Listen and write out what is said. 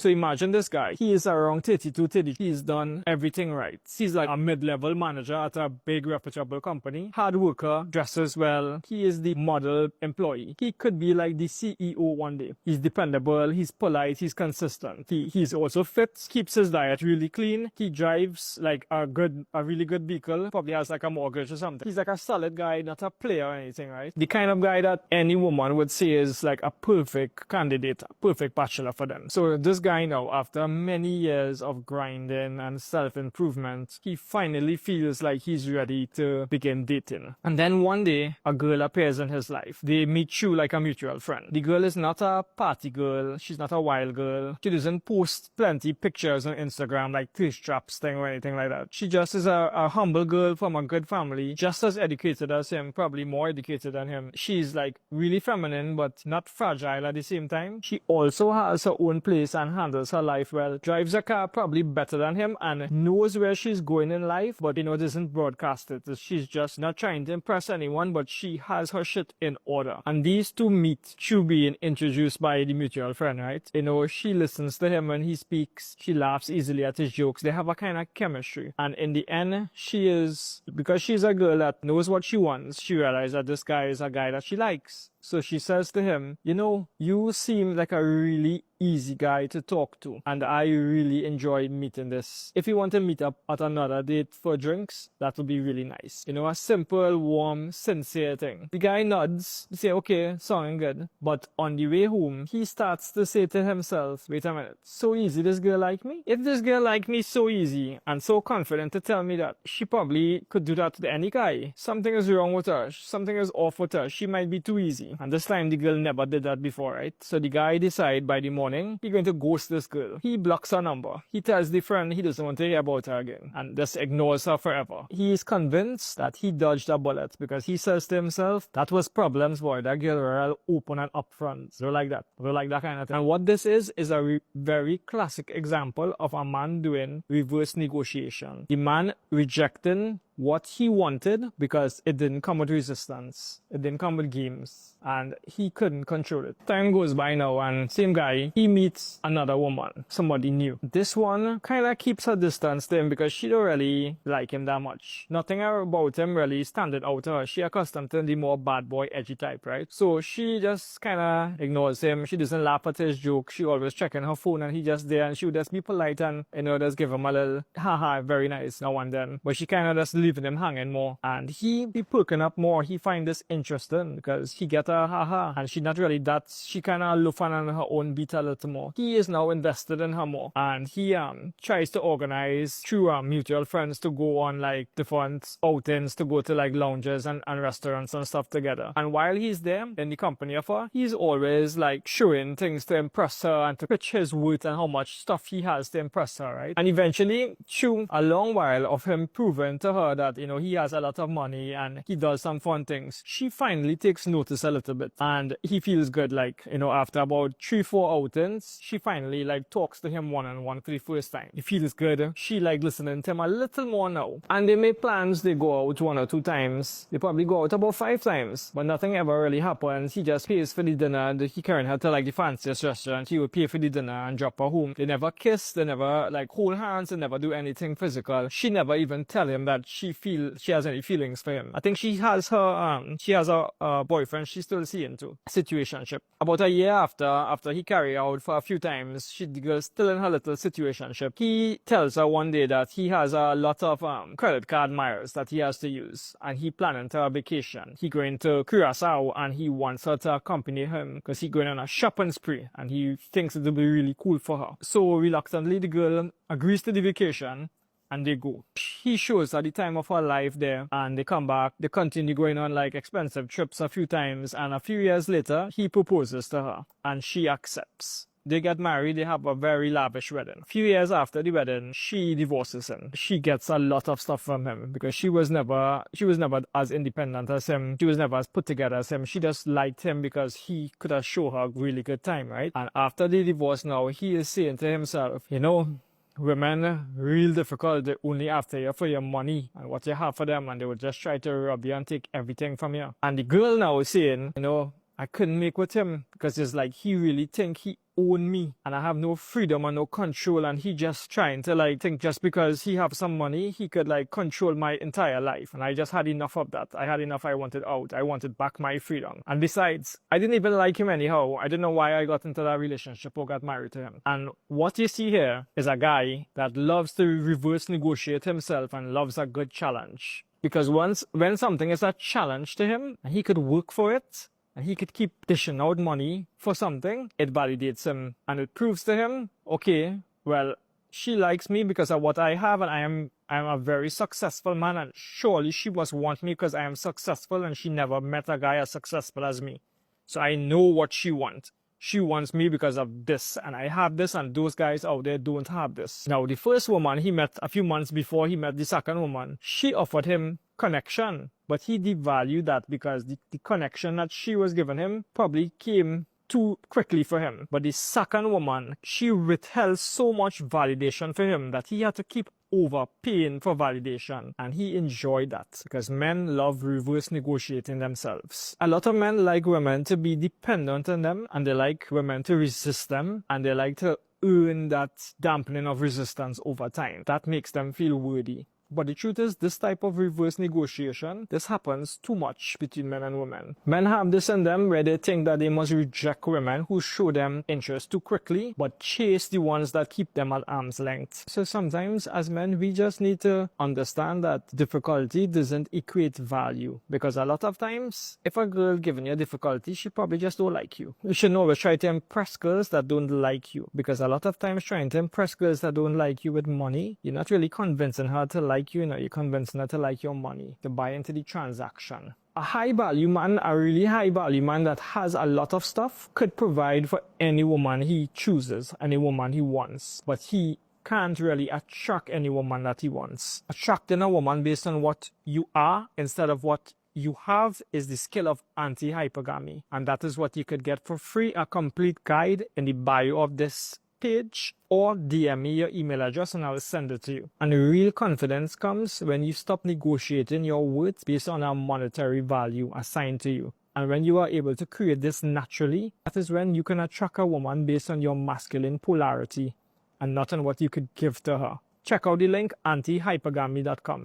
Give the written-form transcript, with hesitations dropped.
So imagine this guy. He is around 32, 30. He's done everything right. He's like a mid-level manager at a big reputable company. Hard worker, dresses well. He is the model employee. He could be like the CEO one day. He's dependable. He's polite. He's consistent. He's also fit. Keeps his diet really clean. He drives like a really good vehicle. Probably has like a mortgage or something. He's like a solid guy, not a player or anything, right? The kind of guy that any woman would say is like a perfect candidate, a perfect bachelor for them. So this guy now, after many years of grinding and self-improvement, he finally feels like he's ready to begin dating. And then one day, a girl appears in his life. They meet through like a mutual friend. The girl is not a party girl. She's not a wild girl. She doesn't post plenty pictures on Instagram like thirst traps thing or anything like that. She just is a humble girl from a good family, just as educated as him, probably more educated than him. She's like really feminine, but not fragile at the same time. She also has her own place and handles her life well. Drives a car probably better than him and knows where she's going in life, but doesn't broadcast it. She's just not trying to impress anyone, but she has her shit in order. And these two meet through being introduced by the mutual friend, right? She listens to him when he speaks. She laughs easily at his jokes. They have a kind of chemistry. And in the end, because she's a girl that knows what she wants, she realizes that this guy is a guy that she likes. So she says to him, you seem like a really easy guy to talk to, and I really enjoy meeting this. If you want to meet up at another date for drinks, that would be really nice. A simple, warm, sincere thing. The guy nods, say, okay, sounding good. But on the way home, he starts to say to himself, wait a minute, so easy this girl like me? If this girl like me so easy and so confident to tell me that, she probably could do that to any guy. Something is wrong with her. Something is off with her. She might be too easy. And this time the girl never did that before, right? So the guy decides by the morning, he's going to ghost this girl. He blocks her number. He tells the friend he doesn't want to hear about her again and just ignores her forever. He is convinced that he dodged a bullet because he says to himself, that was problems, boy. That girl were open and upfront. Don't like that. Don't like that kind of thing. And what this is a very classic example of a man doing reverse negotiation. The man rejecting what he wanted because it didn't come with resistance. It didn't come with games. And he couldn't control it. Time goes by now and same guy, he meets another woman, somebody new. This one kind of keeps her distance to him because she don't really like him that much. Nothing about him really standing out to her. She accustomed to the more bad boy, edgy type, right? So she just kind of ignores him. She doesn't laugh at his joke. She always checking her phone and he just there and she would just be polite and, just give him a little, haha, very nice now and then. But she kind of just leaving him hanging more. And he be perking up more. He find this interesting because he get a haha and she not really that. She kind of loafing on her own beat a little more. He is now invested in her more. And he tries to organize through mutual friends to go on like different outings, to go to like lounges and restaurants and stuff together. And while he's there in the company of her, he's always like showing things to impress her and to pitch his worth and how much stuff he has to impress her, right? And eventually, through a long while of him proving to her that, he has a lot of money and he does some fun things, she finally takes notice a little bit. And he feels good, like, after about 3-4 outings, she finally like talks to him one-on-one for the first time. He feels good. She like listening to him a little more now. And they make plans, they go out 1 or 2 times. They probably go out about 5 times. But nothing ever really happens. He just pays for the dinner. He carrying her to like the fanciest restaurant. He would pay for the dinner and drop her home. They never kiss, they never like hold hands, they never do anything physical. She never even tell him that she has any feelings for him. I think she has a boyfriend she's still seeing too. Situationship. About a year after he carry out for a few times, the girl's still in her little situationship. He tells her one day that he has a lot of credit card miles that he has to use and he planning to a vacation. He going to Curacao and he wants her to accompany him because he going on a shopping spree and he thinks it'll be really cool for her. So reluctantly the girl agrees to the vacation and they go. He shows her the time of her life there and they come back. They continue going on like expensive trips a few times and a few years later he proposes to her and she accepts. They get married, they have a very lavish wedding. A few years after the wedding, she divorces him. She gets a lot of stuff from him because she was never as independent as him. She was never as put together as him. She just liked him because he could have shown her a really good time, right? And after the divorce now, he is saying to himself, women real difficult. They only after you for your money and what you have for them, and they will just try to rob you and take everything from you. And the girl now is saying, I couldn't make with him because it's like he really think he own me and I have no freedom and no control, and he just trying to like think just because he have some money he could like control my entire life, and I just had enough of that. I had enough. I wanted out. I wanted back my freedom. And besides, I didn't even like him anyhow. I didn't know why I got into that relationship or got married to him. And what you see here is a guy that loves to reverse negotiate himself and loves a good challenge. Because when something is a challenge to him and he could work for it, and he could keep dishing out money for something, it validates him and it proves to him, okay, well, she likes me because of what I have, and I am a very successful man, and surely she must want me because I am successful, and she never met a guy as successful as me. So I know what she wants. She wants me because of this, and I have this, and those guys out there don't have this. Now, the first woman he met a few months before he met the second woman, she offered him connection, but he devalued that because the connection that she was giving him probably came too quickly for him. But the second woman, she withheld so much validation for him that he had to keep overpaying for validation, and he enjoyed that because men love reverse negotiating themselves. A lot of men like women to be dependent on them, and they like women to resist them, and they like to earn that dampening of resistance over time. That makes them feel worthy. But the truth is, this type of reverse negotiation, this happens too much between men and women. Men have this in them where they think that they must reject women who show them interest too quickly, but chase the ones that keep them at arm's length. So sometimes as men, we just need to understand that difficulty doesn't equate value. Because a lot of times, if a girl giving you difficulty, she probably just don't like you. You should always try to impress girls that don't like you. Because a lot of times trying to impress girls that don't like you with money, you're not really convincing her to like you, you're convincing her to like your money, to buy into the transaction. A high value man, a really high value man that has a lot of stuff, could provide for any woman he chooses, any woman he wants. But he can't really attract any woman that he wants. Attracting a woman based on what you are instead of what you have is the skill of anti-hypergamy. And that is what you could get for free, a complete guide in the bio of this page, or DM me your email address and I'll send it to you. And real confidence comes when you stop negotiating your worth based on a monetary value assigned to you. And when you are able to create this naturally, that is when you can attract a woman based on your masculine polarity and not on what you could give to her. Check out the link antihypergamy.com.